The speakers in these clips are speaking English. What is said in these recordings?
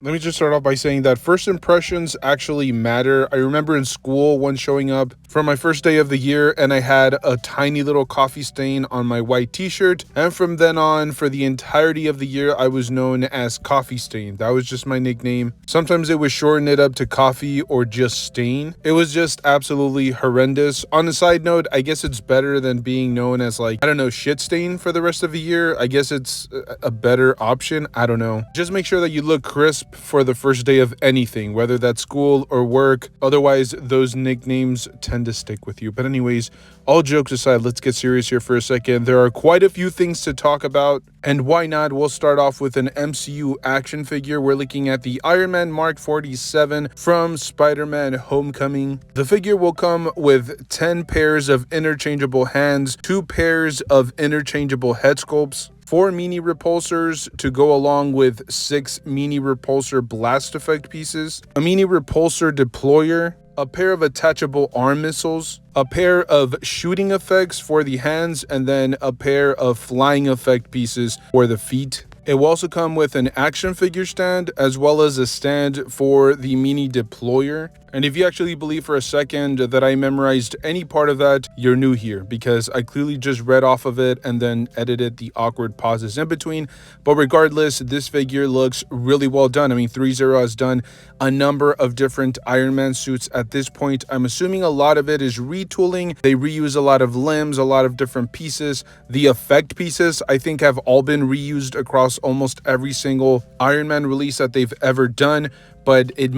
Let me just start off by saying that first impressions actually matter. I remember in school one showing up for my first day of the year and I had a tiny little coffee stain on my white t-shirt, and from then on for the entirety of the year I was known as Coffee Stain. That was just my nickname. Sometimes it would shorten it up to Coffee or just Stain. It was just absolutely horrendous. On a side note, I guess it's better than being known as, like, I don't know, Shit Stain for the rest of the year. I guess it's a better option. I don't know. Just make sure that you look crisp for the first day of anything, whether that's school or work. Otherwise, those nicknames tend to stick with you. But anyways, all jokes aside, let's get serious here for a second. There are quite a few things to talk about, and why not? We'll start off with an MCU action figure. We're looking at the Iron Man Mark 47 from Spider-Man Homecoming. The figure will come with 10 pairs of interchangeable hands, 2 pairs of interchangeable head sculpts, 4 mini repulsors to go along with 6 mini repulsor blast effect pieces, a mini repulsor deployer, a pair of attachable arm missiles, a pair of shooting effects for the hands, and then a pair of flying effect pieces for the feet. It will also come with an action figure stand as well as a stand for the mini deployer. And if you actually believe for a second that I memorized any part of that, you're new here, because I clearly just read off of it and then edited the awkward pauses in between. But regardless, this figure looks really well done. I mean, 3-0 has done a number of different Iron Man suits at this point. I'm assuming a lot of it is retooling. They reuse a lot of limbs, a lot of different pieces. The effect pieces, I think, have all been reused across almost every single Iron Man release that they've ever done. But it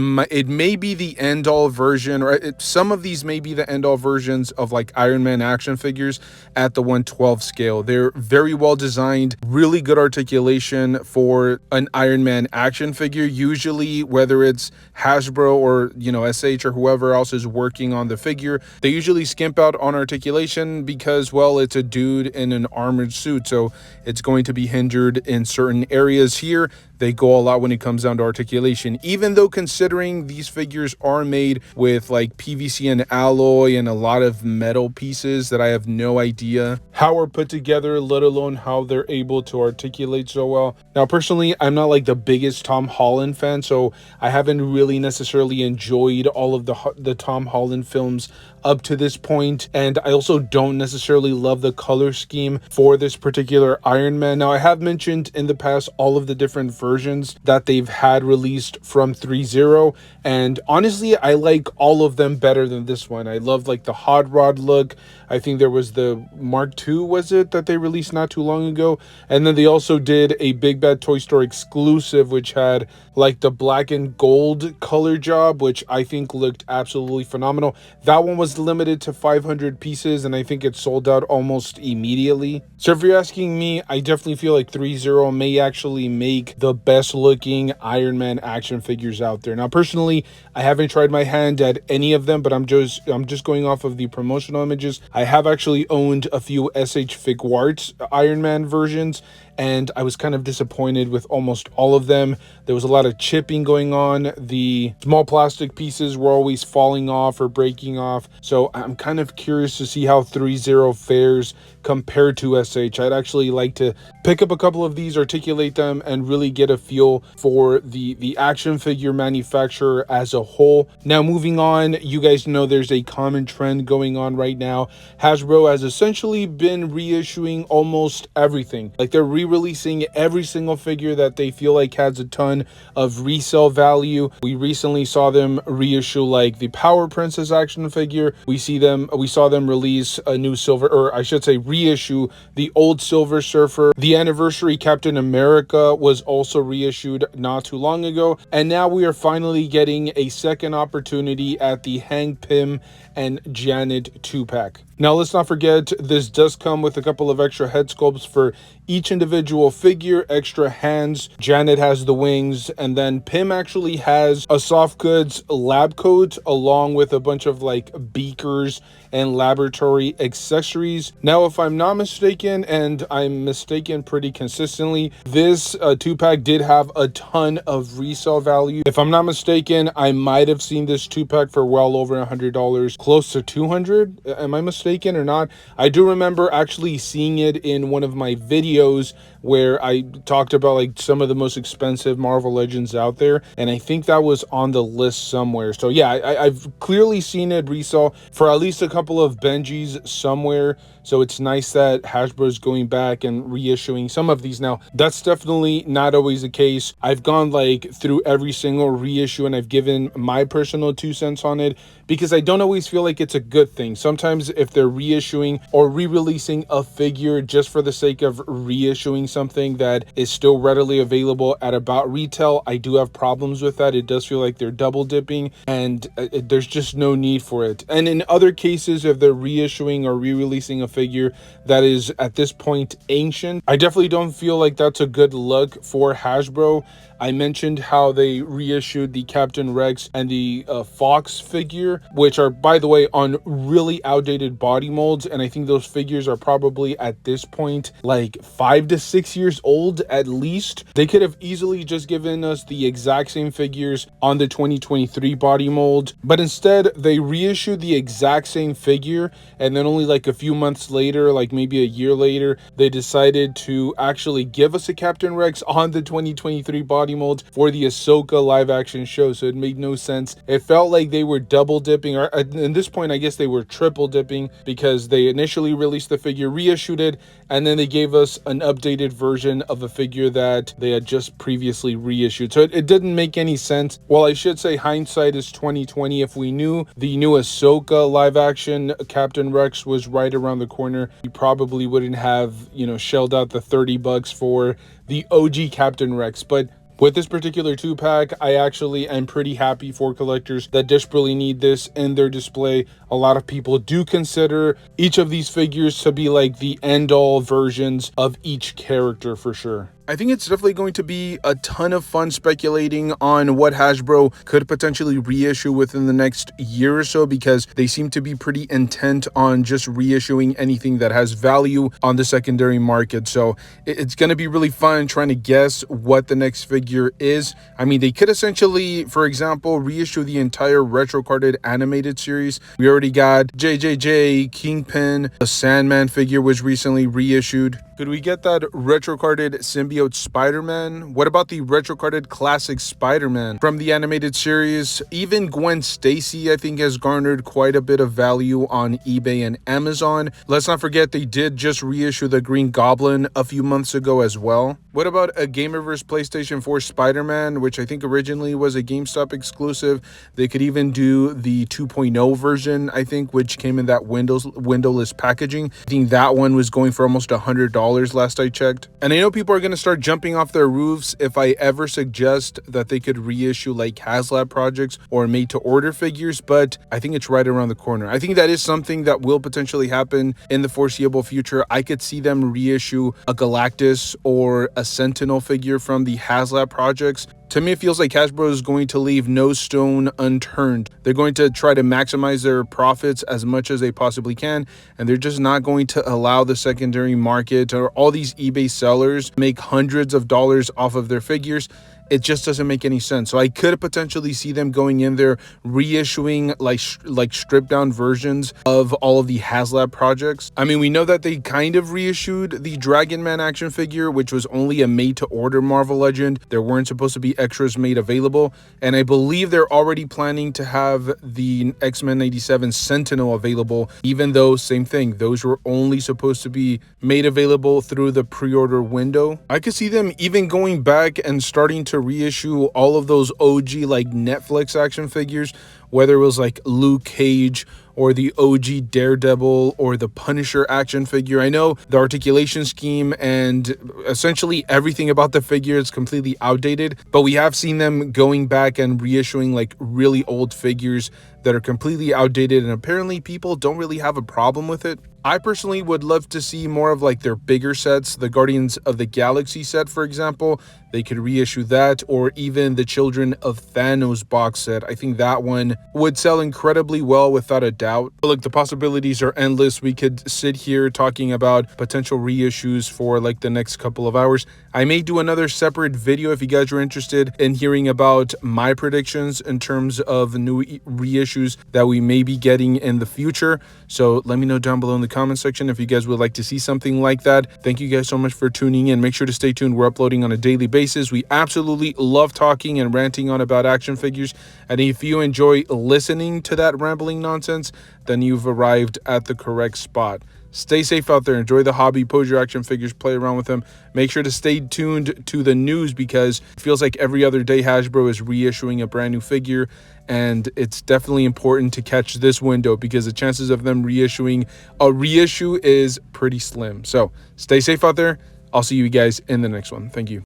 may be the end-all version, or some of these may be the end-all versions of, like, Iron Man action figures at the 1/12 scale. They're very well designed, really good articulation for an Iron Man action figure. Usually, whether it's Hasbro or, SH or whoever else is working on the figure, they usually skimp out on articulation because, well, it's a dude in an armored suit, so it's going to be hindered in certain areas. Here, they go a lot when it comes down to articulation, even though considering these figures are made with, like, PVC and alloy and a lot of metal pieces that I have no idea how are put together, let alone how they're able to articulate so well. Now, personally, I'm not like the biggest Tom Holland fan, so I haven't really necessarily enjoyed all of the Tom Holland films up to this point, and I also don't necessarily love the color scheme for this particular Iron Man. Now, I have mentioned in the past all of the different versions that they've had released from 3-0, and honestly, I like all of them better than this one. I love, like, the hot rod look. I think there was the Mark II, was it, that they released not too long ago? And then they also did a Big Bad Toy Store exclusive, which had, like, the black and gold color job, which I think looked absolutely phenomenal. That one was limited to 500 pieces, and I think it sold out almost immediately. So if you're asking me, I definitely feel like 3-0 may actually make the best looking Iron Man action figures out there. Now, personally, I haven't tried my hand at any of them, but I'm just going off of the promotional images. I have actually owned a few SH Figuarts Iron Man versions, and I was kind of disappointed with almost all of them. There was a lot of chipping going on. The small plastic pieces were always falling off or breaking off. So I'm kind of curious to see how 3-0 fares compared to SH. I'd actually like to pick up a couple of these, articulate them, and really get a feel for the action figure manufacturer as a whole. Now, moving on, you guys know there's a common trend going on right now. Hasbro has essentially been reissuing almost everything. Like, they're re-releasing every single figure that they feel like has a ton of resale value. We recently saw them reissue, like, the Power Princess action figure. We saw them release a new silver, or I should say reissue the old Silver Surfer. The Anniversary Captain America was also reissued not too long ago, and now we are finally getting a second opportunity at the Hank Pym and Janet 2-pack. Now, let's not forget, this does come with a couple of extra head sculpts for each individual figure, extra hands. Janet has the wings, and then Pym actually has a soft goods lab coat along with a bunch of, like, beakers and laboratory accessories. Now, if I'm not mistaken, and I'm mistaken pretty consistently, this 2-pack did have a ton of resale value. If I'm not mistaken, I might have seen this 2-pack for well over $100, close to $200. Am I mistaken? mistaken or not. I do remember actually seeing it in one of my videos where I talked about like some of the most expensive Marvel Legends out there, and I think that was on the list somewhere. So yeah, I've clearly seen it resell for at least a couple of Benjis somewhere. So it's nice that Hasbro's going back and reissuing some of these. Now, that's definitely not always the case. I've gone like through every single reissue and I've given my personal 2 cents on it, because I don't always feel like it's a good thing. Sometimes if they're reissuing or re-releasing a figure just for the sake of reissuing something that is still readily available at about retail, I do have problems with that. It does feel like they're double dipping, and there's just no need for it. And in other cases, if they're reissuing or re-releasing a figure that is at this point ancient, I definitely don't feel like that's a good look for Hasbro. I mentioned how they reissued the Captain Rex and the Fox figure, which are, by the way, on really outdated body molds, and I think those figures are probably at this point like 5 to 6 years old at least. They could have easily just given us the exact same figures on the 2023 body mold, but instead they reissued the exact same figure, and then only like a few months later, like maybe a year later, they decided to actually give us a Captain Rex on the 2023 body mold for the Ahsoka live action show. So it made no sense. It felt like they were double dipping, or at this point I guess they were triple dipping, because they initially released the figure, reissued it, and then they gave us an updated version of a figure that they had just previously reissued. So it didn't make any sense. Well, I should say hindsight is 2020. If we knew the new Ahsoka live action Captain Rex was right around the corner, we probably wouldn't have, shelled out the $30 for the OG Captain Rex. But with this particular 2-pack, I actually am pretty happy for collectors that desperately need this in their display. A lot of people do consider each of these figures to be like the end-all versions of each character for sure. I think it's definitely going to be a ton of fun speculating on what Hasbro could potentially reissue within the next year or so, because they seem to be pretty intent on just reissuing anything that has value on the secondary market. So it's going to be really fun trying to guess what the next figure is. I mean, they could essentially, for example, reissue the entire retro carded animated series. We already got JJJ, Kingpin, the Sandman figure was recently reissued. Could we get that retro carded symbiote Spider-Man? What about the retro carded classic Spider-Man from the animated series? Even Gwen Stacy, I think, has garnered quite a bit of value on eBay and Amazon. Let's not forget they did just reissue the Green Goblin a few months ago as well. What about a Gamerverse PlayStation 4 Spider-Man, which I think originally was a GameStop exclusive? They could even do the 2.0 version, I think, which came in that windowless packaging. I think that one was going for almost $100 last I checked. And I know people are going to start jumping off their roofs if I ever suggest that they could reissue like HasLab projects or made to order figures, but I think it's right around the corner. I think that is something that will potentially happen in the foreseeable future. I could see them reissue a Galactus or a Sentinel figure from the HasLab projects. To me, it feels like Hasbro is going to leave no stone unturned. They're going to try to maximize their profits as much as they possibly can, and they're just not going to allow the secondary market or all these eBay sellers make hundreds of dollars off of their figures. It just doesn't make any sense. So I could potentially see them going in there reissuing like stripped down versions of all of the HasLab projects. I mean, we know that they kind of reissued the Dragon Man action figure, which was only a made to order Marvel Legend. There weren't supposed to be extras made available, and I believe they're already planning to have the X-Men 97 Sentinel available, even though same thing, those were only supposed to be made available through the pre-order window. I could see them even going back and starting to reissue all of those OG like Netflix action figures, whether it was like Luke Cage or the OG Daredevil or the Punisher action figure. I know the articulation scheme and essentially everything about the figure is completely outdated, but we have seen them going back and reissuing like really old figures that are completely outdated, and apparently people don't really have a problem with it. I personally would love to see more of like their bigger sets, the Guardians of the Galaxy set, for example. They could reissue that, or even the Children of Thanos box set. I think that one would sell incredibly well without a doubt. But look, the possibilities are endless. We could sit here talking about potential reissues for like the next couple of hours. I may do another separate video if you guys are interested in hearing about my predictions in terms of new reissues reissues that we may be getting in the future. So let me know down below in the comment section if you guys would like to see something like that. Thank you guys so much for tuning in. Make sure to stay tuned. We're uploading on a daily basis. We absolutely love talking and ranting on about action figures. And if you enjoy listening to that rambling nonsense, then you've arrived at the correct spot. Stay safe out there. Enjoy the hobby. Pose your action figures. Play around with them. Make sure to stay tuned to the news because it feels like every other day Hasbro is reissuing a brand new figure. And it's definitely important to catch this window because the chances of them reissuing a reissue is pretty slim. So stay safe out there. I'll see you guys in the next one. Thank you.